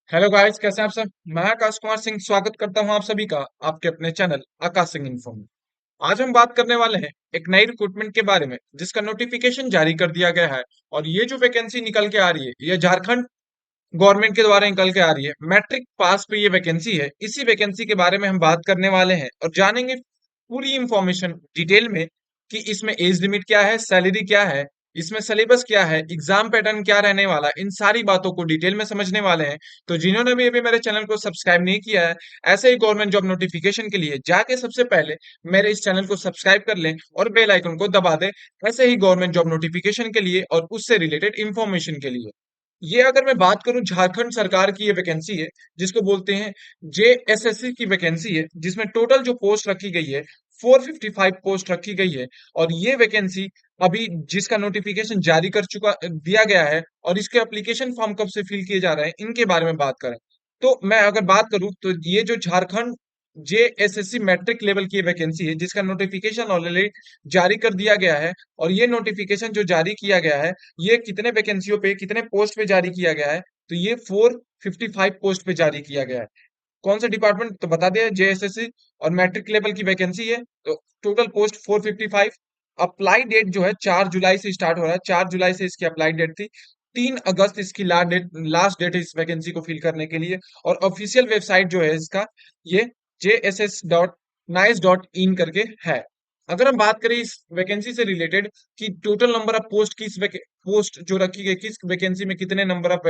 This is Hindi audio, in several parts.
हेलो गाइस, कैसे हैं आप सब। मैं आकाश कुमार सिंह स्वागत करता हूं आप सभी का आपके अपने चैनल आकाश सिंह इन्फो में। आज हम बात करने वाले हैं एक नई रिक्रूटमेंट के बारे में जिसका नोटिफिकेशन जारी कर दिया गया है। और ये जो वैकेंसी निकल के आ रही है ये झारखंड गवर्नमेंट के द्वारा निकल के आ रही है। मैट्रिक पास पे ये वैकेंसी है। इसी वैकेंसी के बारे में हम बात करने वाले हैं और जानेंगे पूरी इंफॉर्मेशन डिटेल में कि इसमें एज लिमिट क्या है, सैलरी क्या है, इसमें सिलेबस क्या है, एग्जाम पैटर्न क्या रहने वाला है। इन सारी बातों को डिटेल में समझने वाले हैं। तो जिन्होंने भी अभी मेरे चैनल को सब्सक्राइब नहीं किया है, ऐसे ही गवर्नमेंट जॉब नोटिफिकेशन के लिए जाके सबसे पहले मेरे इस चैनल को सब्सक्राइब कर लें और बेल आइकन को दबा दें, ऐसे ही गवर्नमेंट जॉब नोटिफिकेशन के लिए और उससे रिलेटेड इंफॉर्मेशन के लिए। ये अगर मैं बात करूं, झारखंड सरकार की ये वैकेंसी है जिसको बोलते हैं जेएसएससी की वैकेंसी है, जिसमें टोटल जो पोस्ट रखी गई है 455 पोस्ट रखी गई है। और ये वैकेंसी अभी जिसका नोटिफिकेशन जारी कर चुका दिया गया है और इसके एप्लीकेशन फॉर्म कब से फिल किए जा रहे हैं इनके बारे में बात करें तो मैं अगर बात करूं तो ये जो झारखंड जेएसएससी मैट्रिक लेवल की वैकेंसी है जिसका नोटिफिकेशन ऑलरेडी जारी कर दिया गया है। और ये नोटिफिकेशन जो जारी किया गया है ये कितने वैकेंसियों पे कितने पोस्ट पे जारी किया गया है, तो ये 455 पोस्ट पे जारी किया गया है। कौन सा डिपार्टमेंट तो बता दिया, जेएसएससी और मैट्रिक लेवल की वैकेंसी है। तो टोटल पोस्ट 455। अप्लाई डेट जो है 4 जुलाई से स्टार्ट हो रहा है, 4 जुलाई से इसकी अप्लाई डेट थी। 3 अगस्त इसकी लास्ट डेट है इस वैकेंसी को फिल करने के लिए। और ऑफिशियल वेबसाइट जो है इसका ये jss.nice.in करके है। अगर हम बात करें इस वैकेंसी से रिलेटेड कि total number of post post जो रखी गई किस वैकेंसी में कितने नंबर ऑफ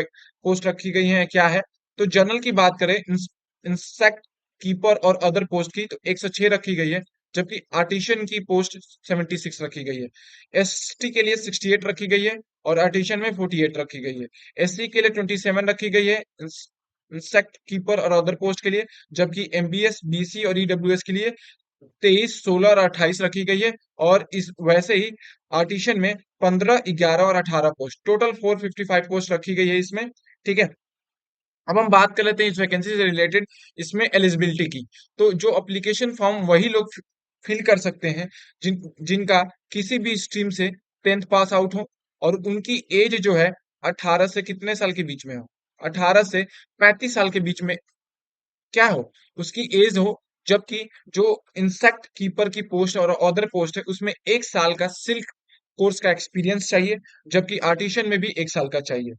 पोस्ट रखी गई हैं क्या है, तो जनरल की बात करें इंसेक्ट कीपर और अदर पोस्ट की तो 106 रखी गई है। जबकि आर्टिशियन की पोस्ट 76 रखी गई है। एसटी के लिए 68 रखी गई है और आर्टिशियन में 48 रखी गई है। एससी के लिए 27 रखी गई है इंसेक्ट कीपर और अदर पोस्ट के लिए। जबकि एमबीएस बीसी और ईडब्ल्यूएस के लिए 23, 16 और 28 रखी गई है। और इस वैसे ही आर्टिशियन में 15, 11 और 18 पोस्ट, टोटल 455 पोस्ट रखी गई है इसमें। ठीक है। अब हम बात कर लेते हैं इस वैकेंसी से रिलेटेड इसमें एलिजिबिलिटी की। तो जो एप्लीकेशन फॉर्म वही लोग फिल कर सकते हैं जिनका किसी भी स्ट्रीम से 10th पास आउट हो और उनकी एज जो है 18 से कितने साल के बीच में हो, 18 से 35 साल के बीच में क्या हो उसकी एज हो। जबकि जो इंसेक्ट कीपर की पोस्ट और अदर पोस्ट है उसमें 1 साल का सिल्क कोर्स का एक्सपीरियंस चाहिए। जबकि आर्टिशियन में भी 1 साल का चाहिए।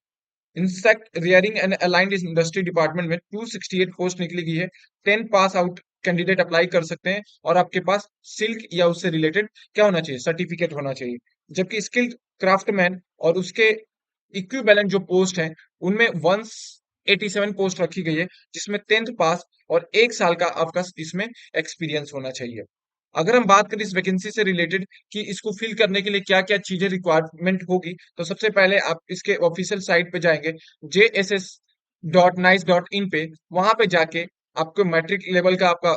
Insect rearing and aligned industry department में 268 पोस्ट निकली गई है। 10 पास आउट कैंडिडेट अप्लाई कर सकते हैं और आपके पास सिल्क या उससे रिलेटेड क्या होना चाहिए, सर्टिफिकेट होना चाहिए। जबकि स्किल्ड क्राफ्टमैन और उसके इक्विवेलेंट जो पोस्ट है उनमें 187 पोस्ट रखी गई है, जिसमें 10th पास और 1 साल का आपका इसमें एक्सपीरियंस होना चाहिए। अगर हम बात करें इस वैकेंसी से रिलेटेड कि इसको फिल करने के लिए क्या क्या चीजें रिक्वायरमेंट होगी, तो सबसे पहले आप इसके ऑफिशियल साइट पे जाएंगे jss.nice.in पे। वहां पे जाके आपको मैट्रिक लेवल का आपका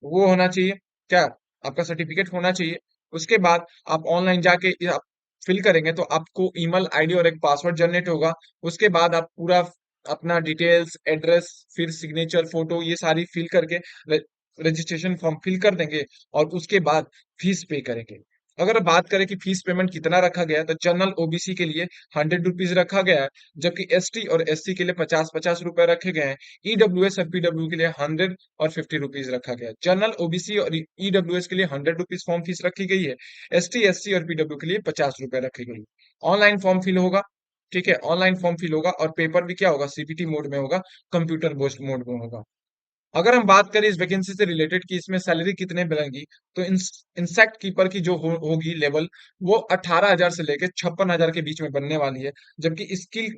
वो होना चाहिए, क्या आपका सर्टिफिकेट होना चाहिए। उसके बाद आप ऑनलाइन जाके आप फिल करेंगे तो आपको ईमेल आईडी और एक पासवर्ड जनरेट होगा। उसके बाद आप पूरा अपना डिटेल्स, एड्रेस, फिर सिग्नेचर, फोटो ये सारी फिल करके रजिस्ट्रेशन फॉर्म फिल कर देंगे और उसके बाद फीस पे करेंगे। अगर बात करें कि फीस पेमेंट कितना रखा गया है तो जनरल ओबीसी के लिए 100 रुपीज रखा गया है। जबकि एसटी और एससी के लिए 50-50 रुपए रखे गए हैं। ईडब्ल्यूएस और पीडब्ल्यू के लिए 100 और 50 रुपीज रखा गया है। जनरल ओबीसी और ईडब्ल्यूएस के लिए 100 रुपीज फॉर्म फीस रखी गई है। एसटी एससी और पीडब्ल्यू के लिए 50 रुपए रखी गई है। ऑनलाइन फॉर्म फिल होगा। ठीक है, ऑनलाइन फॉर्म फिल होगा और पेपर भी क्या होगा, सीपीटी मोड में होगा, कंप्यूटर बेस्ड मोड में होगा। अगर हम बात करें इस वैकेंसी से रिलेटेड कि इसमें सैलरी कितने मिलेंगी, तो इंसेक्ट कीपर की जो होगी लेवल वो 18,000 से लेके 56,000 के बीच में बनने वाली है। जबकि स्किल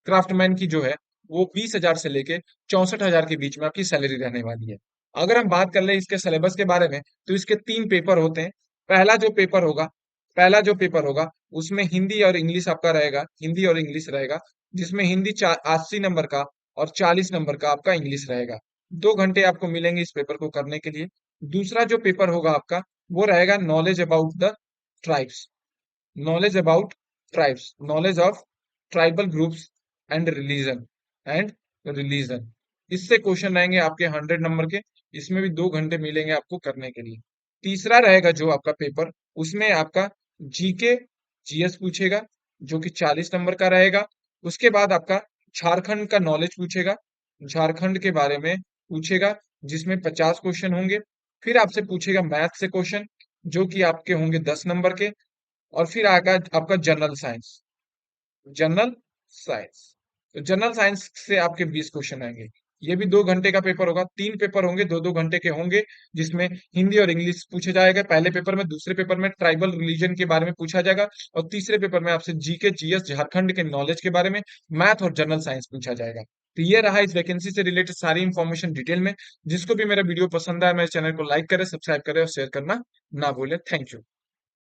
क्राफ्टमैन की जो है वो 20,000 से लेके 64,000 के बीच में आपकी सैलरी रहने वाली है। अगर हम बात कर ले इसके सिलेबस के बारे में तो इसके 3 पेपर होते हैं। पहला जो पेपर होगा पहला जो पेपर होगा उसमें हिंदी और इंग्लिश आपका रहेगा, हिंदी और इंग्लिश रहेगा। जिसमें हिंदी 80 नंबर का और 40 नंबर का आपका इंग्लिश रहेगा। 2 घंटे आपको मिलेंगे इस पेपर को करने के लिए। दूसरा जो पेपर होगा आपका वो रहेगा knowledge about the tribes, knowledge about tribes, knowledge of tribal groups and religion. इससे क्वेश्चन रहेंगे आपके 100 नंबर के। इसमें भी 2 घंटे मिलेंगे आपको करने के लिए। तीसरा रहेगा जो आपका पेपर उसमें आपका जीके जीएस पूछेगा जो कि 40 नंबर का रहेगा। उसके बाद आपका झारखंड का नॉलेज पूछेगा झारखंड के बारे में पूछेगा, जिसमें 50 क्वेश्चन होंगे। फिर आपसे पूछेगा मैथ से क्वेश्चन, जो कि आपके होंगे 10 नंबर के। और फिर आएगा आपका जनरल साइंस। जनरल साइंस, तो जनरल साइंस से आपके 20 क्वेश्चन आएंगे। ये भी 2 घंटे का पेपर होगा, 3 पेपर होंगे, 2-2 घंटे के होंगे, जिसमें हिंदी और इंग्लिश पूछे जाएगा पहले पेपर में। दूसरे पेपर में ट्राइबल रिलीजन के बारे में पूछा जाएगा। और तीसरे पेपर में आपसे जीके जीएस झारखंड के नॉलेज के बारे में, मैथ और जनरल साइंस पूछा जाएगा। तो ये रहा इस वैकेंसी से रिलेटेड सारी इंफॉर्मेशन डिटेल में। जिसको भी मेरा वीडियो पसंद आया, मेरे चैनल को लाइक करे, सब्सक्राइब करे और शेयर करना ना भूले। Thank you.